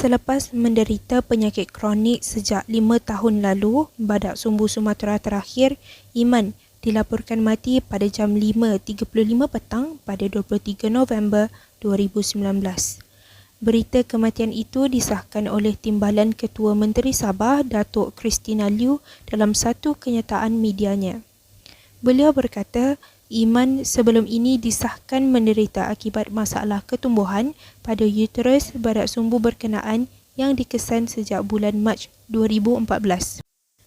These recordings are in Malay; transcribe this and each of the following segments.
Selepas menderita penyakit kronik sejak 5 tahun lalu, badak sumbu Sumatera terakhir, Iman, dilaporkan mati pada jam 5.35 petang pada 23 November 2019. Berita kematian itu disahkan oleh Timbalan Ketua Menteri Sabah, Datuk Christina Liew dalam satu kenyataan medianya. Beliau berkata, Iman sebelum ini disahkan menderita akibat masalah ketumbuhan pada uterus badak sumbu berkenaan yang dikesan sejak bulan Mac 2014.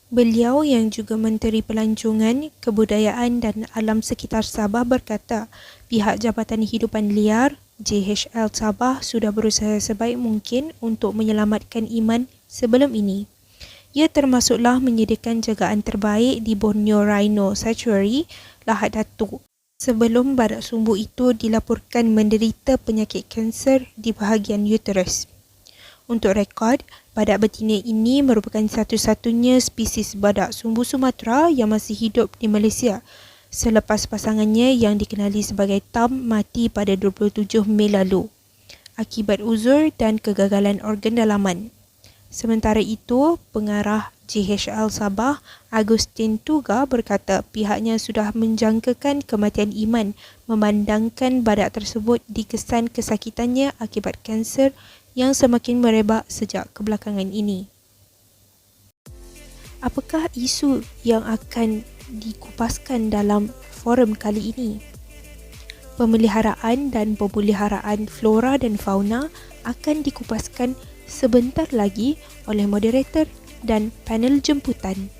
Beliau yang juga Menteri Pelancongan, Kebudayaan dan Alam Sekitar Sabah berkata, pihak Jabatan Hidupan Liar, JHL Sabah sudah berusaha sebaik mungkin untuk menyelamatkan Iman sebelum ini. Ia termasuklah menyediakan jagaan terbaik di Borneo Rhino Sanctuary, Lahad Datu, sebelum badak sumbu itu dilaporkan menderita penyakit kanser di bahagian uterus. Untuk rekod, badak betina ini merupakan satu-satunya spesies badak sumbu Sumatera yang masih hidup di Malaysia selepas pasangannya yang dikenali sebagai Tam mati pada 27 Mei lalu akibat uzur dan kegagalan organ dalaman. Sementara itu, pengarah JHL Sabah, Agustin Tuga berkata pihaknya sudah menjangkakan kematian Iman memandangkan badak tersebut dikesan kesakitannya akibat kanser yang semakin merebak sejak kebelakangan ini. Apakah isu yang akan dikupaskan dalam forum kali ini? Pemeliharaan dan pemeliharaan flora dan fauna akan dikupaskan sebentar lagi oleh moderator dan panel jemputan.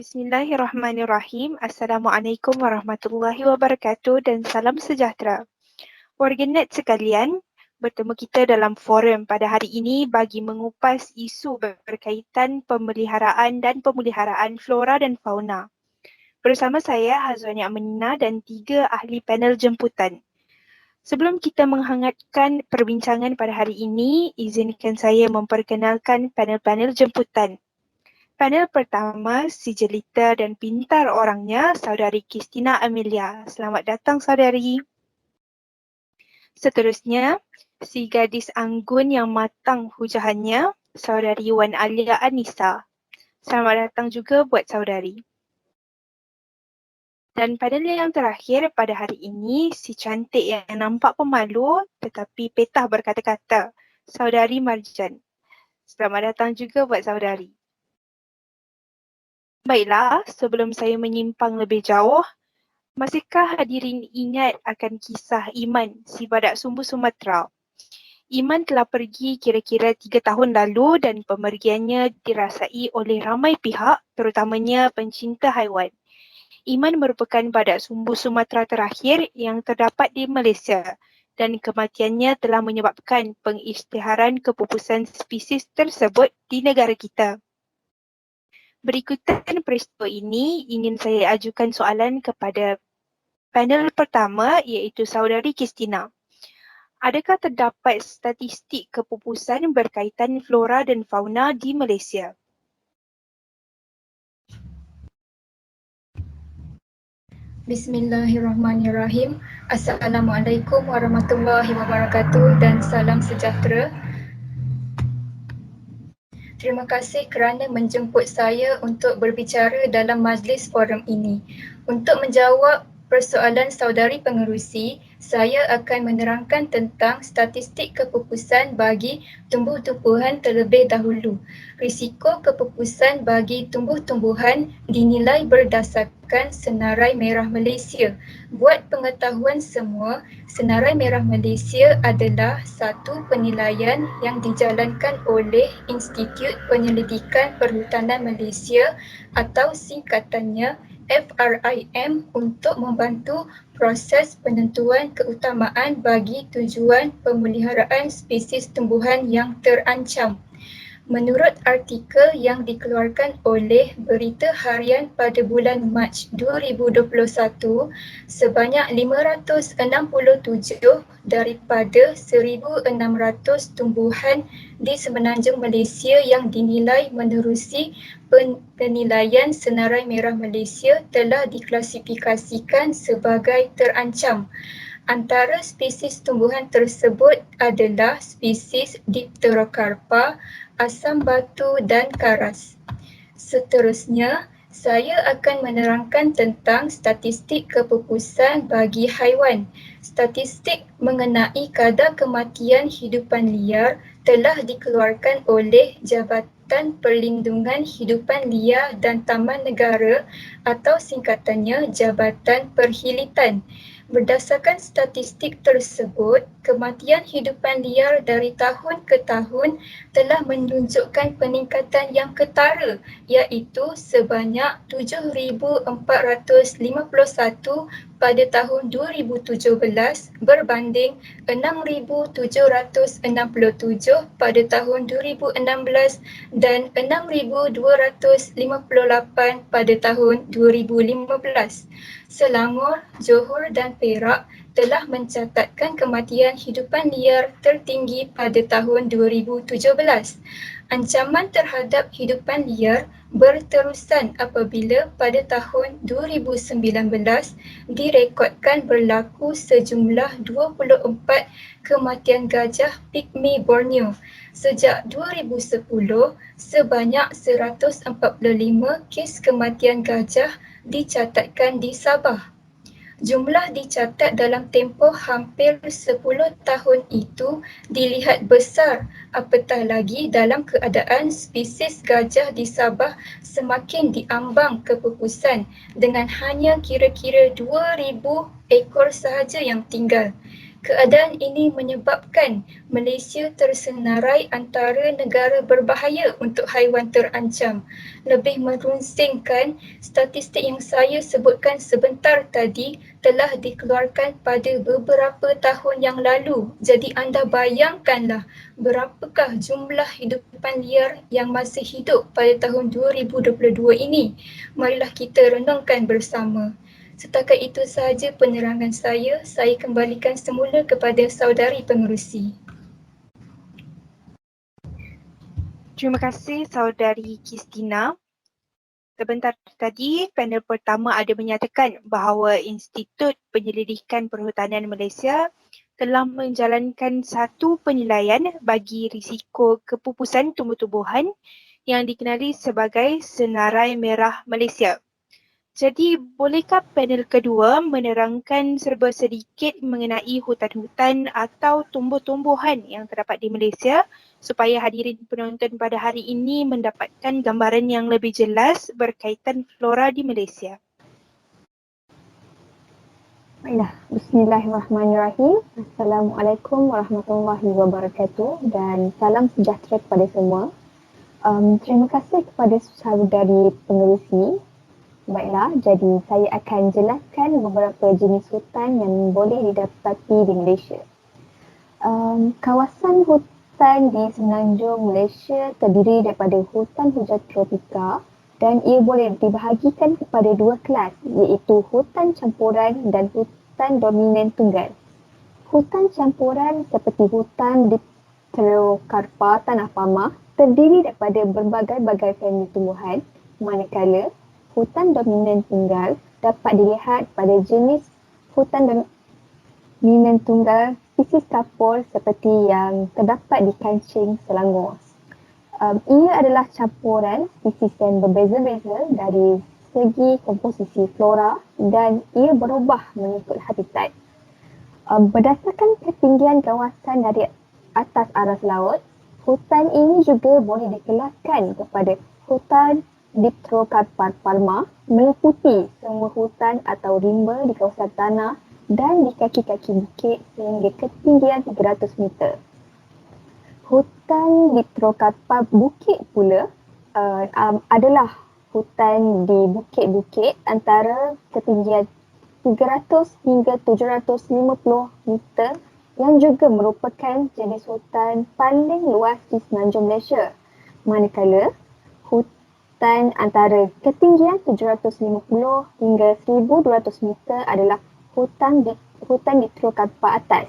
Bismillahirrahmanirrahim. Assalamualaikum warahmatullahi wabarakatuh dan salam sejahtera. Warganet sekalian, bertemu kita dalam forum pada hari ini bagi mengupas isu berkaitan pemeliharaan dan pemeliharaan flora dan fauna. Bersama saya Hazwani Aminah dan 3 ahli panel jemputan. Sebelum kita menghangatkan perbincangan pada hari ini, izinkan saya memperkenalkan panel-panel jemputan. Panel pertama, si jelita dan pintar orangnya, Saudari Christina Amelia. Selamat datang, Saudari. Seterusnya, si gadis anggun yang matang hujahannya, Saudari Wan Alia Anissa. Selamat datang juga buat Saudari. Dan panel yang terakhir pada hari ini, si cantik yang nampak pemalu tetapi petah berkata-kata, Saudari Marjan. Selamat datang juga buat Saudari. Baiklah, sebelum saya menyimpang lebih jauh, masihkah hadirin ingat akan kisah Iman, si badak sumbu Sumatera? Iman telah pergi kira-kira 3 tahun lalu dan pemergiannya dirasai oleh ramai pihak, terutamanya pencinta haiwan. Iman merupakan badak sumbu Sumatera terakhir yang terdapat di Malaysia dan kematiannya telah menyebabkan pengisytiharan kepupusan spesies tersebut di negara kita. Berikutan peristiwa ini, ingin saya ajukan soalan kepada panel pertama iaitu Saudari Christina. Adakah terdapat statistik kepupusan berkaitan flora dan fauna di Malaysia? Bismillahirrahmanirrahim. Assalamualaikum warahmatullahi wabarakatuh dan salam sejahtera. Terima kasih kerana menjemput saya untuk berbicara dalam majlis forum ini. Untuk menjawab persoalan saudari pengerusi, Saya akan menerangkan tentang statistik kepupusan bagi tumbuh-tumbuhan terlebih dahulu. Risiko kepupusan bagi tumbuh-tumbuhan dinilai berdasarkan Senarai Merah Malaysia. Buat pengetahuan semua, Senarai Merah Malaysia adalah satu penilaian yang dijalankan oleh Institut Penyelidikan Perhutanan Malaysia atau singkatannya FRIM untuk membantu proses penentuan keutamaan bagi tujuan pemeliharaan spesies tumbuhan yang terancam. Menurut artikel yang dikeluarkan oleh Berita Harian pada bulan Mac 2021, sebanyak 567 daripada 1,600 tumbuhan di semenanjung Malaysia yang dinilai menerusi penilaian Senarai Merah Malaysia telah diklasifikasikan sebagai terancam. Antara spesies tumbuhan tersebut adalah spesies Dipterocarpa, asam batu dan karas. Seterusnya, saya akan menerangkan tentang statistik kepupusan bagi haiwan. Statistik mengenai kadar kematian hidupan liar telah dikeluarkan oleh Jabatan Perlindungan Hidupan Liar dan Taman Negara atau singkatannya Jabatan Perhilitan. Berdasarkan statistik tersebut, kematian hidupan liar dari tahun ke tahun telah menunjukkan peningkatan yang ketara, iaitu sebanyak 7,451 pada tahun 2017 berbanding 6,767 pada tahun 2016 dan 6,258 pada tahun 2015. Selangor, Johor dan Perak telah mencatatkan kematian hidupan liar tertinggi pada tahun 2017. Ancaman terhadap hidupan liar berterusan apabila pada tahun 2019 direkodkan berlaku sejumlah 24 kematian gajah pigmi Borneo. Sejak 2010, sebanyak 145 kes kematian gajah dicatatkan di Sabah. Jumlah dicatat dalam tempoh hampir 10 tahun itu dilihat besar, apatah lagi dalam keadaan spesies gajah di Sabah semakin diambang kepupusan dengan hanya kira-kira 2,000 ekor sahaja yang tinggal. Keadaan ini menyebabkan Malaysia tersenarai antara negara berbahaya untuk haiwan terancam. Lebih merunsingkan, statistik yang saya sebutkan sebentar tadi telah dikeluarkan pada beberapa tahun yang lalu. Jadi anda bayangkanlah berapakah jumlah hidupan liar yang masih hidup pada tahun 2022 ini. Marilah kita renungkan bersama. Setakat itu sahaja penerangan saya. Saya kembalikan semula kepada saudari pengerusi. Terima kasih saudari Kristina. Sebentar tadi, panel pertama ada menyatakan bahawa Institut Penyelidikan Perhutanan Malaysia telah menjalankan satu penilaian bagi risiko kepupusan tumbuh-tumbuhan yang dikenali sebagai Senarai Merah Malaysia. Jadi, bolehkah panel kedua menerangkan serba sedikit mengenai hutan-hutan atau tumbuh-tumbuhan yang terdapat di Malaysia supaya hadirin penonton pada hari ini mendapatkan gambaran yang lebih jelas berkaitan flora di Malaysia? Baiklah, bismillahirrahmanirrahim. Assalamualaikum warahmatullahi wabarakatuh dan salam sejahtera kepada semua. Terima kasih kepada saudari pengerusi. Baiklah, jadi saya akan jelaskan beberapa jenis hutan yang boleh didapati di Malaysia. Kawasan hutan di semenanjung Malaysia terdiri daripada hutan hujan tropika dan ia boleh dibahagikan kepada dua kelas, iaitu hutan campuran dan hutan dominan tunggal. Hutan campuran seperti hutan Dipterocarpa Tanah Pamah terdiri daripada berbagai-bagai famili tumbuhan, manakala hutan dominan tunggal dapat dilihat pada jenis hutan dominan tunggal spesies kapur seperti yang terdapat di kancing Selangor. Ia adalah campuran spesies yang berbeza-beza dari segi komposisi flora dan ia berubah mengikut habitat. Berdasarkan ketinggian kawasan dari atas aras laut, hutan ini juga boleh dikelaskan kepada hutan Dipterocarpa palma, meliputi semua hutan atau rimba di kawasan tanah dan di kaki-kaki bukit sehingga ketinggian 300 meter. Hutan Dipterocarpa bukit pula adalah hutan di bukit-bukit antara ketinggian 300 hingga 750 meter yang juga merupakan jenis hutan paling luas di semenanjung Malaysia. Manakala hutan antara ketinggian 750 hingga 1200 meter adalah hutan Dipterocarpa atas.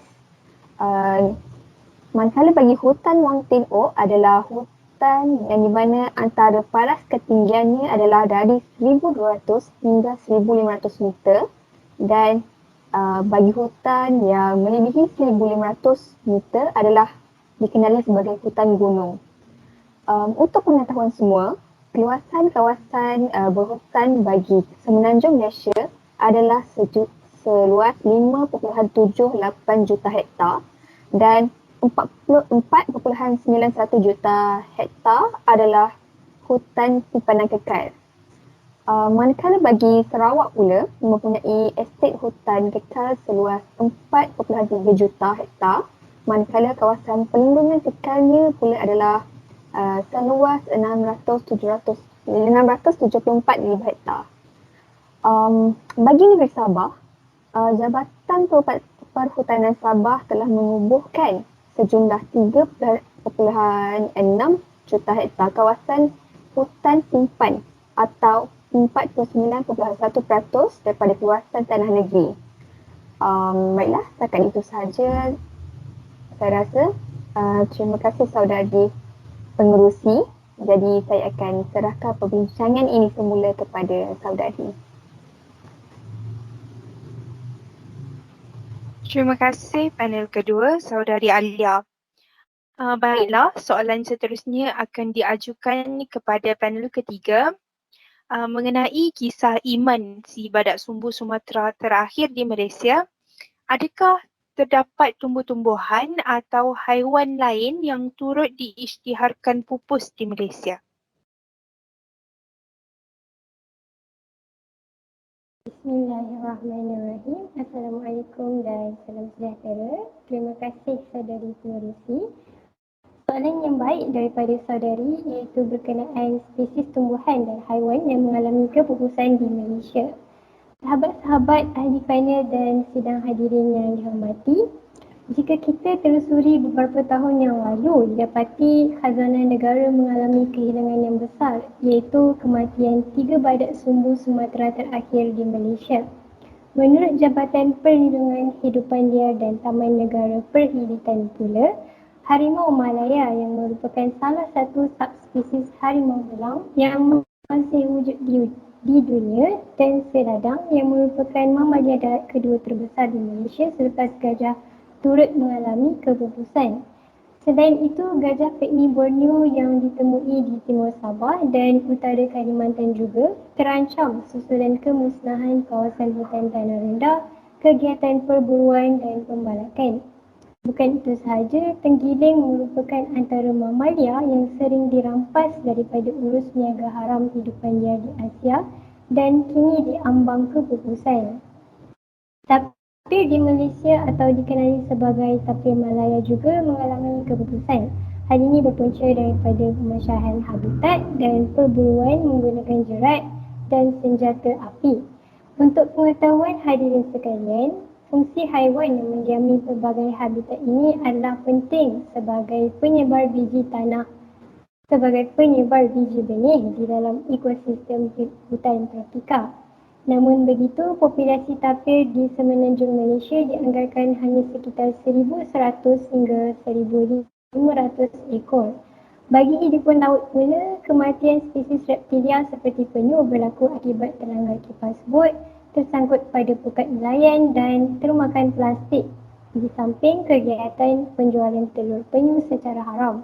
Manakala bagi hutan Wang Tin O adalah hutan yang di mana antara paras ketinggiannya adalah dari 1200 hingga 1500 meter dan bagi hutan yang melebihi 1500 meter adalah dikenali sebagai hutan gunung. Untuk pengetahuan semua, keluasan kawasan berhutan bagi semenanjung Malaysia adalah seluas 5.78 juta hektar dan 44.91 juta hektar adalah hutan simpanan kekal. Manakala bagi Sarawak pula mempunyai estet hutan kekal seluas 4.3 juta hektar, manakala kawasan pelindungan kekalnya pula adalah seluas 674,000 hektar. Bagi negeri Sabah, Jabatan Perhutanan Sabah telah mengubuhkan sejumlah 3.6 juta hektar kawasan hutan simpan atau 49.1% daripada kawasan tanah negeri. Baiklah, setakat itu sahaja saya rasa. Terima kasih saudari pengerusi. Jadi saya akan serahkan perbincangan ini semula kepada saudari. Terima kasih panel kedua, Saudari Alia. Baiklah, soalan seterusnya akan diajukan kepada panel ketiga mengenai kisah Iman, si badak sumbu Sumatera terakhir di Malaysia. Adakah terdapat tumbuh-tumbuhan atau haiwan lain yang turut diisytiharkan pupus di Malaysia? Bismillahirrahmanirrahim. Assalamualaikum dan salam sejahtera. Terima kasih saudari pengerusi. Soalan yang baik daripada saudari iaitu berkenaan spesies tumbuhan dan haiwan yang mengalami kepupusan di Malaysia. Sahabat-sahabat ahli panel dan sidang hadirin yang dihormati, jika kita telusuri beberapa tahun yang lalu, didapati khazanah negara mengalami kehilangan yang besar, iaitu kematian 3 badak sumbu Sumatera terakhir di Malaysia. Menurut Jabatan Perlindungan Hidupan Liar dan Taman Negara Perhilitan pula, harimau Malaya yang merupakan salah satu subspesies harimau belang yang masih wujud di dunia dan seladang yang merupakan mamalia darat kedua terbesar di Malaysia selepas gajah turut mengalami kepupusan. Selain itu, gajah Pygmy Borneo yang ditemui di timur Sabah dan utara Kalimantan juga terancam susulan kemusnahan kawasan hutan tanah rendah, kegiatan perburuan dan pembalakan. Bukan itu sahaja, tenggiling merupakan antara mamalia yang sering dirampas daripada urus niaga haram hidupan liar di Asia dan kini diambang kepupusan. Tapir di Malaysia atau dikenali sebagai tapir Malaya juga mengalami kepupusan. Hal ini berpunca daripada pemecahan habitat dan perburuan menggunakan jerat dan senjata api. Untuk pengetahuan hadirin sekalian, fungsi haiwan yang mendiami pelbagai habitat ini adalah penting sebagai penyebar biji tanah, sebagai penyebar biji benih di dalam ekosistem hutan tropika. Namun begitu, populasi tapir di semenanjung Malaysia dianggarkan hanya sekitar 1,100 hingga 1,500 ekor. Bagi hidupan laut pula, kematian spesies reptilia seperti penyu berlaku akibat terlanggar kipas bot, tersangkut pada pukat nelayan dan termakan plastik, di samping kegiatan penjualan telur penyu secara haram.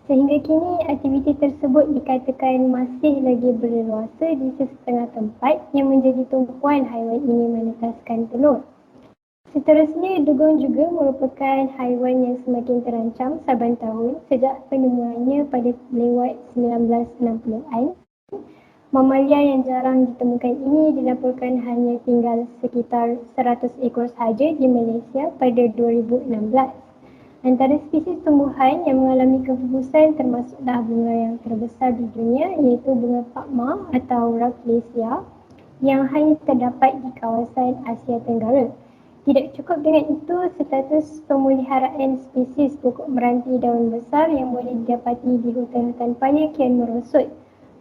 Sehingga kini, aktiviti tersebut dikatakan masih lagi berleluasa di sesetengah tempat yang menjadi tumpuan haiwan ini menetaskan telur. Seterusnya, dugong juga merupakan haiwan yang semakin terancam saban tahun sejak penemuannya pada lewat 1960-an. Mamalia yang jarang ditemukan ini dilaporkan hanya tinggal sekitar 100 ekor sahaja di Malaysia pada 2016. Antara spesies tumbuhan yang mengalami kepupusan termasuklah bunga yang terbesar di dunia iaitu bunga pakma atau Rafflesia yang hanya terdapat di kawasan Asia Tenggara. Tidak cukup dengan itu, status pemeliharaan spesies pokok meranti daun besar yang boleh didapati di hutan-hutan paya kian merosot.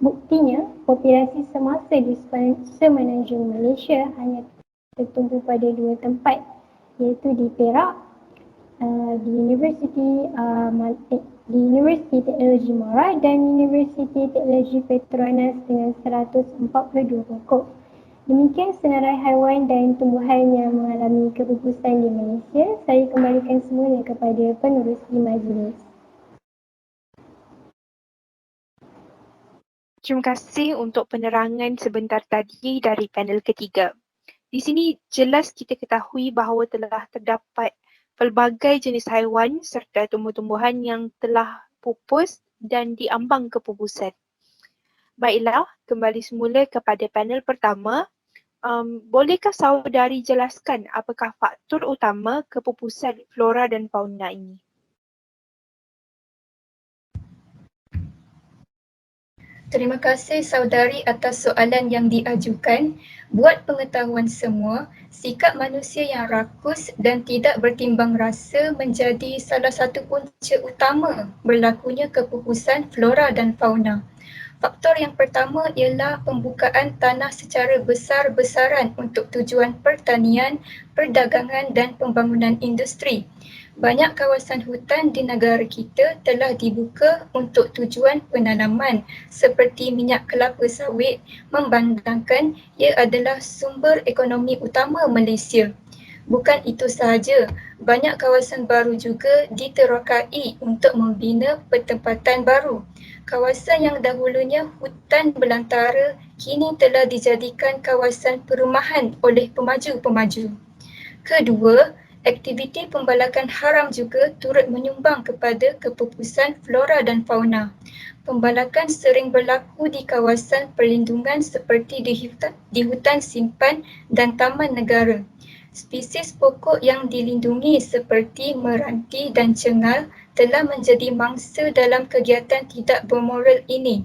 Buktinya, populasi semasa di semenanjung Malaysia hanya tertumpu pada dua tempat, iaitu di Perak, di Universiti Teknologi Mara dan Universiti Teknologi Petronas dengan 142 pokok. Demikian senarai haiwan dan tumbuhan yang mengalami kepupusan di Malaysia. Saya kembalikan semula kepada penerusi majlis. Terima kasih untuk penerangan sebentar tadi dari panel ketiga. Di sini jelas kita ketahui bahawa telah terdapat pelbagai jenis haiwan serta tumbuh-tumbuhan yang telah pupus dan diambang kepupusan. Baiklah, kembali semula kepada panel pertama. Bolehkah saudari jelaskan apakah faktor utama kepupusan flora dan fauna ini? Terima kasih saudari atas soalan yang diajukan. Buat pengetahuan semua, sikap manusia yang rakus dan tidak bertimbang rasa menjadi salah satu punca utama berlakunya kepupusan flora dan fauna. Faktor yang pertama ialah pembukaan tanah secara besar-besaran untuk tujuan pertanian, perdagangan dan pembangunan industri. Banyak kawasan hutan di negara kita telah dibuka untuk tujuan penanaman seperti minyak kelapa sawit, membandangkan ia adalah sumber ekonomi utama Malaysia. Bukan itu sahaja, banyak kawasan baru juga diterokai untuk membina pertempatan baru. Kawasan yang dahulunya hutan belantara kini telah dijadikan kawasan perumahan oleh pemaju-pemaju. Kedua, aktiviti pembalakan haram juga turut menyumbang kepada kepupusan flora dan fauna. Pembalakan sering berlaku di kawasan perlindungan seperti di hutan simpan dan taman negara. Spesies pokok yang dilindungi seperti meranti dan cengal telah menjadi mangsa dalam kegiatan tidak bermoral ini.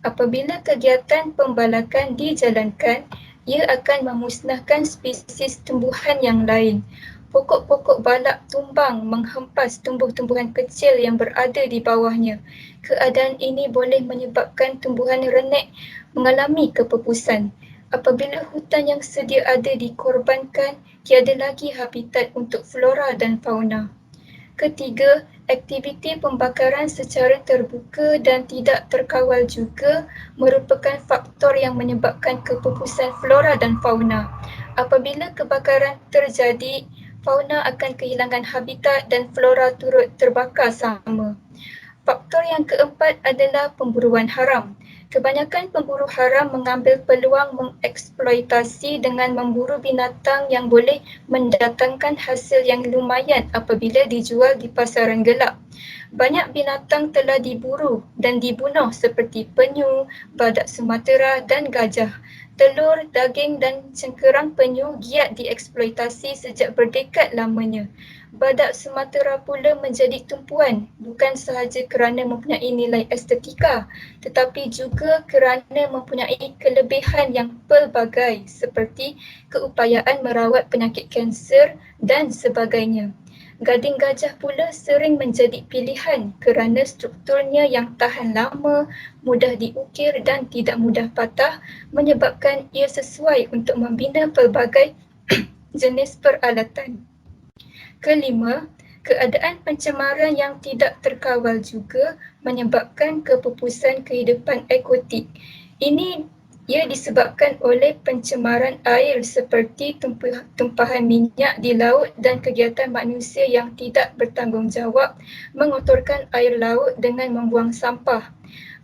Apabila kegiatan pembalakan dijalankan, ia akan memusnahkan spesies tumbuhan yang lain. Pokok-pokok balak tumbang menghempas tumbuh-tumbuhan kecil yang berada di bawahnya. Keadaan ini boleh menyebabkan tumbuhan renek mengalami kepupusan. Apabila hutan yang sedia ada dikorbankan, tiada lagi habitat untuk flora dan fauna. Ketiga, aktiviti pembakaran secara terbuka dan tidak terkawal juga merupakan faktor yang menyebabkan kepupusan flora dan fauna. Apabila kebakaran terjadi, fauna akan kehilangan habitat dan flora turut terbakar sama. Faktor yang keempat adalah pemburuan haram. Kebanyakan pemburu haram mengambil peluang mengeksploitasi dengan memburu binatang yang boleh mendatangkan hasil yang lumayan apabila dijual di pasaran gelap. Banyak binatang telah diburu dan dibunuh seperti penyu, badak Sumatera dan gajah. Telur, daging dan cengkerang penyu giat dieksploitasi sejak berdekad lamanya. Badak Sumatera pula menjadi tumpuan bukan sahaja kerana mempunyai nilai estetika tetapi juga kerana mempunyai kelebihan yang pelbagai seperti keupayaan merawat penyakit kanser dan sebagainya. Gading gajah pula sering menjadi pilihan kerana strukturnya yang tahan lama, mudah diukir dan tidak mudah patah menyebabkan ia sesuai untuk membina pelbagai jenis peralatan. Kelima, keadaan pencemaran yang tidak terkawal juga menyebabkan kepupusan kehidupan ekotik. Ini ia disebabkan oleh pencemaran air seperti tumpahan minyak di laut dan kegiatan manusia yang tidak bertanggungjawab mengotorkan air laut dengan membuang sampah.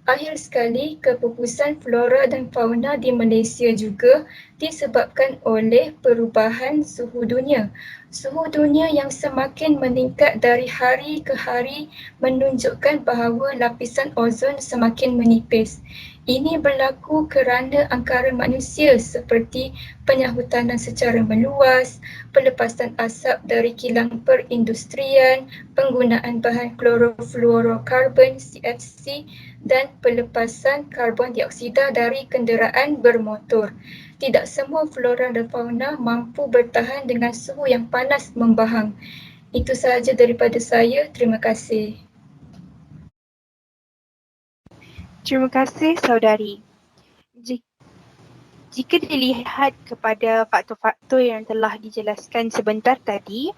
Akhir sekali, kepupusan flora dan fauna di Malaysia juga disebabkan oleh perubahan suhu dunia. Suhu dunia yang semakin meningkat dari hari ke hari menunjukkan bahawa lapisan ozon semakin menipis. Ini berlaku kerana angkara manusia seperti penyahutanan secara meluas, pelepasan asap dari kilang perindustrian, penggunaan bahan klorofluorokarbon CFC dan pelepasan karbon dioksida dari kenderaan bermotor. Tidak semua flora dan fauna mampu bertahan dengan suhu yang panas membahang. Itu sahaja daripada saya. Terima kasih. Terima kasih saudari. Jika dilihat kepada faktor-faktor yang telah dijelaskan sebentar tadi,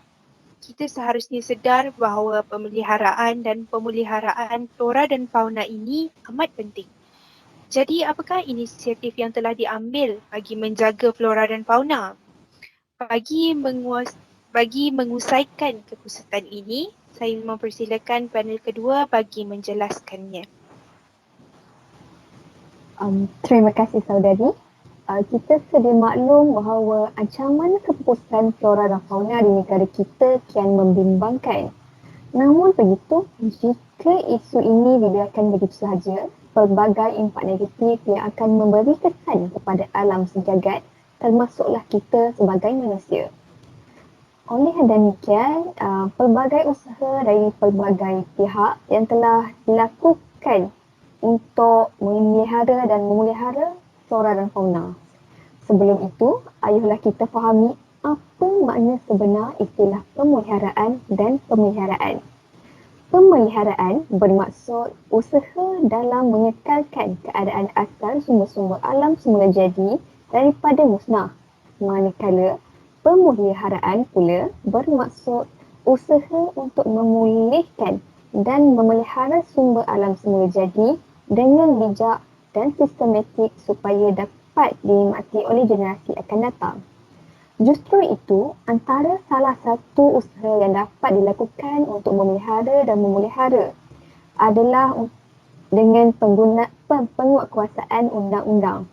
kita seharusnya sedar bahawa pemeliharaan dan pemeliharaan flora dan fauna ini amat penting. Jadi apakah inisiatif yang telah diambil bagi menjaga flora dan fauna? Bagi mengusaikan kekhususan ini, saya mempersilakan panel kedua bagi menjelaskannya. Terima kasih saudari. Kita sedia maklum bahawa ancaman kepupusan flora dan fauna di negara kita kian membimbangkan. Namun begitu, jika isu ini dibiarkan begitu sahaja, pelbagai impak negatif yang akan memberi kesan kepada alam sejagat, termasuklah kita sebagai manusia. Oleh demikian, pelbagai usaha dari pelbagai pihak yang telah dilakukan untuk memelihara dan memelihara flora dan fauna. Sebelum itu, ayuhlah kita fahami apa makna sebenar istilah pemeliharaan dan pemeliharaan. Pemeliharaan bermaksud usaha dalam mengekalkan keadaan asal sumber-sumber alam semula jadi daripada musnah. Manakala pemeliharaan pula bermaksud usaha untuk memulihkan dan memelihara sumber alam semula jadi dengan bijak dan sistematik supaya dapat dinikmati oleh generasi akan datang. Justru itu antara salah satu usaha yang dapat dilakukan untuk memelihara dan memelihara adalah dengan penguatkuasaan undang-undang.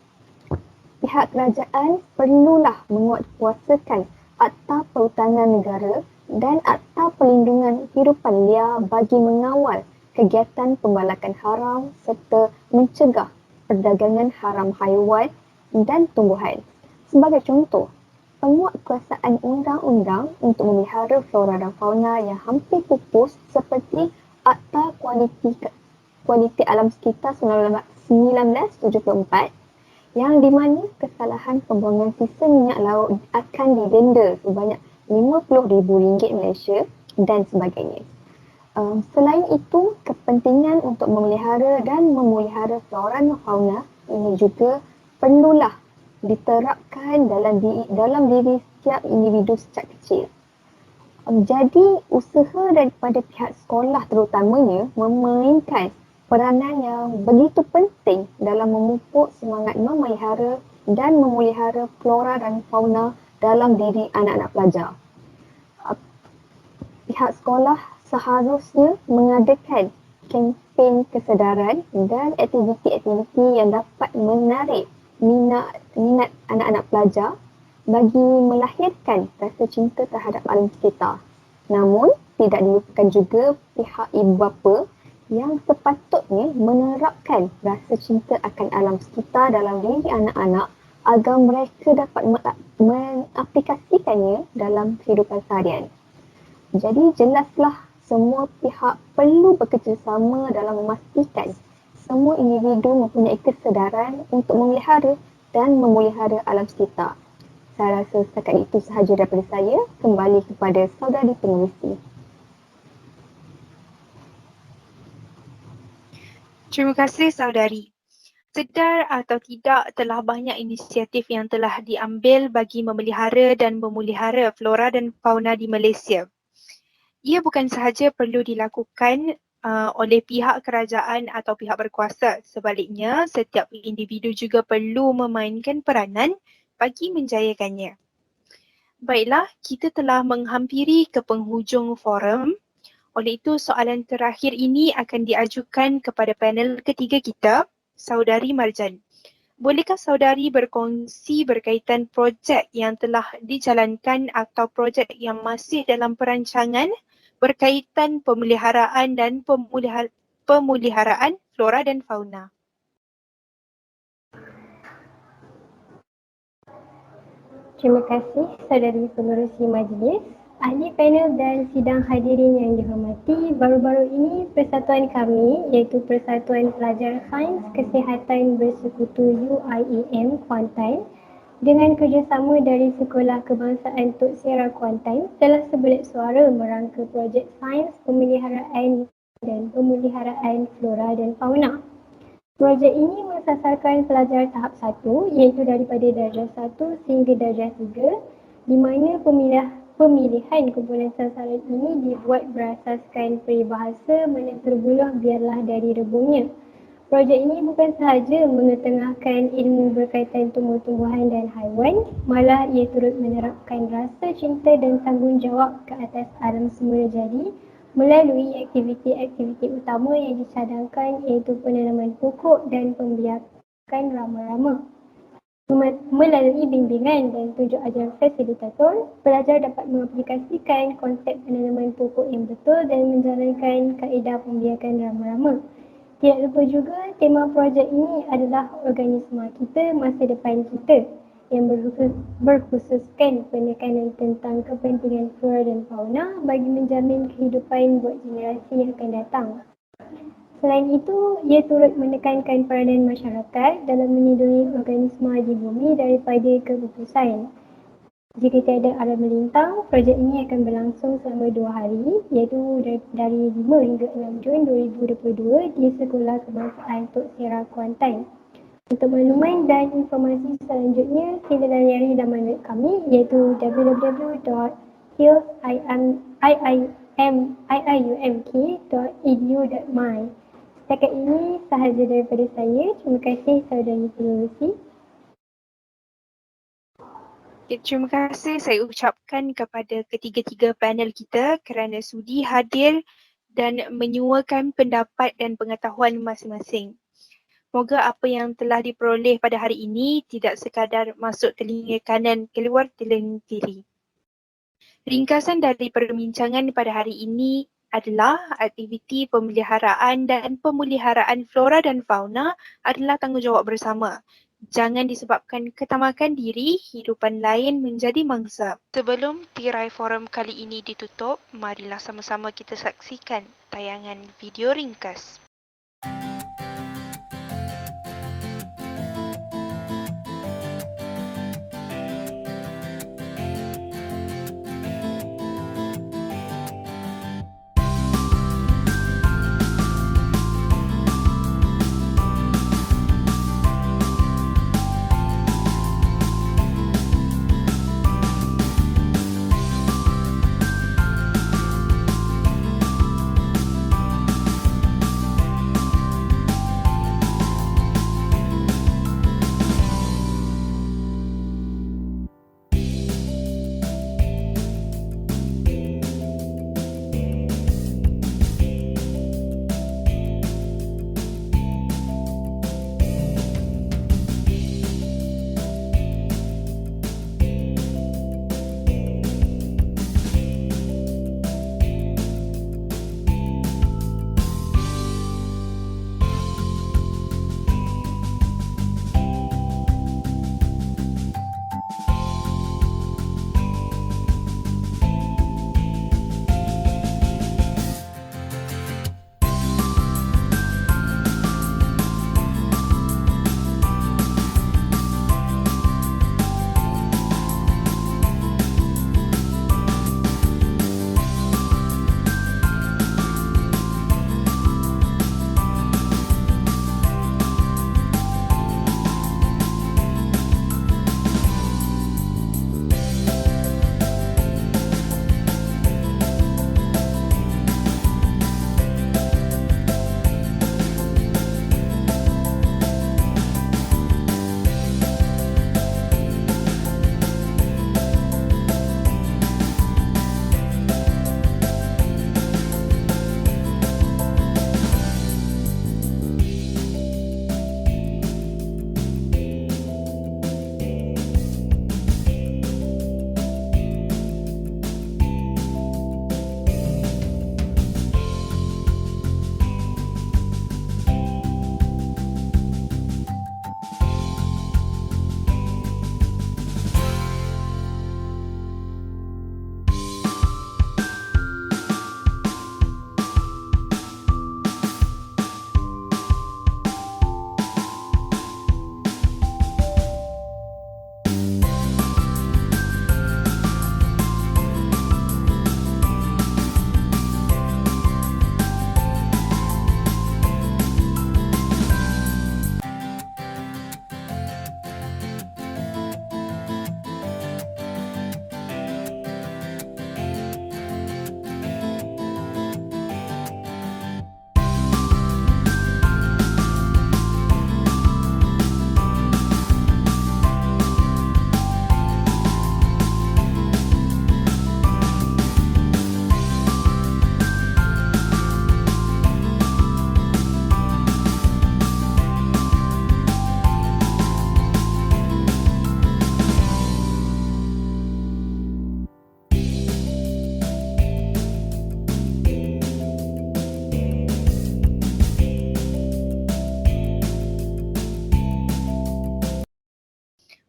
Pihak kerajaan perlulah menguatkuasakan Akta Perhutanan Negara dan Akta Perlindungan Hidupan Liar bagi mengawal kegiatan pembalakan haram serta mencegah perdagangan haram haiwan dan tumbuhan. Sebagai contoh, penguatkuasaan undang-undang untuk memelihara flora dan fauna yang hampir pupus seperti Akta Kualiti Alam Sekitar 1974 yang di mana kesalahan pembuangan sisa minyak laut akan didenda sebanyak RM50,000 Malaysia dan sebagainya. Selain itu, kepentingan untuk memelihara dan memelihara flora dan fauna ini juga perlulah diterapkan dalam diri setiap individu sejak kecil. Jadi, usaha daripada pihak sekolah terutamanya memainkan peranan yang begitu penting dalam memupuk semangat memelihara dan memelihara flora dan fauna dalam diri anak-anak pelajar. Pihak sekolah seharusnya mengadakan kempen kesedaran dan aktiviti-aktiviti yang dapat menarik minat anak-anak pelajar bagi melahirkan rasa cinta terhadap alam sekitar. Namun, tidak dilupakan juga pihak ibu bapa yang sepatutnya menerapkan rasa cinta akan alam sekitar dalam diri anak-anak agar mereka dapat mengaplikasikannya dalam kehidupan seharian. Jadi jelaslah semua pihak perlu bekerjasama dalam memastikan semua individu mempunyai kesedaran untuk memelihara dan memelihara alam sekitar. Saya rasa setakat itu sahaja daripada saya. Kembali kepada saudari pengerusi. Terima kasih saudari. Sedar atau tidak, telah banyak inisiatif yang telah diambil bagi memelihara dan memelihara flora dan fauna di Malaysia. Ia bukan sahaja perlu dilakukan oleh pihak kerajaan atau pihak berkuasa. Sebaliknya, setiap individu juga perlu memainkan peranan bagi menjayakannya. Baiklah, kita telah menghampiri ke penghujung forum. Oleh itu, soalan terakhir ini akan diajukan kepada panel ketiga kita, Saudari Marjan. Bolehkah saudari berkongsi berkaitan projek yang telah dijalankan atau projek yang masih dalam perancangan berkaitan pemeliharaan dan pemeliharaan flora dan fauna? Terima kasih saudari pengerusi majlis, ahli panel dan sidang hadirin yang dihormati. Baru-baru ini persatuan kami iaitu Persatuan Pelajar Sains Kesihatan Bersekutu UIEM Kuantan dengan kerjasama dari Sekolah Kebangsaan Tok Sera Kuantan telah sebelit suara merangka projek sains pemeliharaan dan pemeliharaan flora dan fauna. Projek ini mensasarkan pelajar tahap 1 iaitu daripada darjah 1 sehingga darjah 3 di mana pemilihan kumpulan sasaran ini dibuat berasaskan peribahasa mana terbuluh biarlah dari rebungnya. Projek ini bukan sahaja mengetengahkan ilmu berkaitan tumbuh-tumbuhan dan haiwan, malah ia turut menerapkan rasa cinta dan tanggungjawab ke atas alam semula jadi melalui aktiviti-aktiviti utama yang dicadangkan iaitu penanaman pokok dan pembiakan rama-rama. Melalui bimbingan dan tunjuk ajar fasilitator, pelajar dapat mengaplikasikan konsep penanaman pokok yang betul dan menjalankan kaedah pembiakan rama-rama. Tidak lupa juga, tema projek ini adalah organisma kita, masa depan kita yang berkhususkan penekanan tentang kepentingan flora dan fauna bagi menjamin kehidupan buat generasi yang akan datang. Selain itu, ia turut menekankan peranan masyarakat dalam melindungi organisma di bumi daripada kepupusan. Jika tiada arah melintang, projek ini akan berlangsung selama 2 hari iaitu dari 5 hingga 6 Jun 2022 di Sekolah Kebangsaan Tok Sera Kuantan. Untuk makluman dan informasi selanjutnya, sila layari laman web kami iaitu www.hiiumk.edu.my. Setakat ini sahaja daripada saya. Terima kasih saudari pengerusi. Terima kasih saya ucapkan kepada ketiga-tiga panel kita kerana sudi hadir dan menyuarakan pendapat dan pengetahuan masing-masing. Moga apa yang telah diperoleh pada hari ini tidak sekadar masuk telinga kanan keluar telinga kiri. Ringkasan dari perbincangan pada hari ini adalah aktiviti pemeliharaan dan pemeliharaan flora dan fauna adalah tanggungjawab bersama. Jangan disebabkan ketamakan diri, hidupan lain menjadi mangsa. Sebelum tirai forum kali ini ditutup, marilah sama-sama kita saksikan tayangan video ringkas.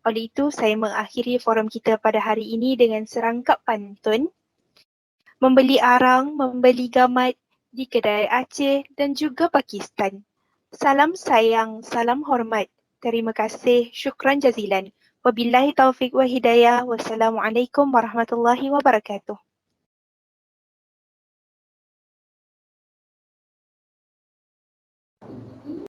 Oleh itu, saya mengakhiri forum kita pada hari ini dengan serangkap pantun. Membeli arang, membeli gamat di kedai Aceh dan juga Pakistan. Salam sayang, salam hormat. Terima kasih, syukran jazilan. Wabillahi taufiq wa hidayah. Wassalamualaikum warahmatullahi wabarakatuh.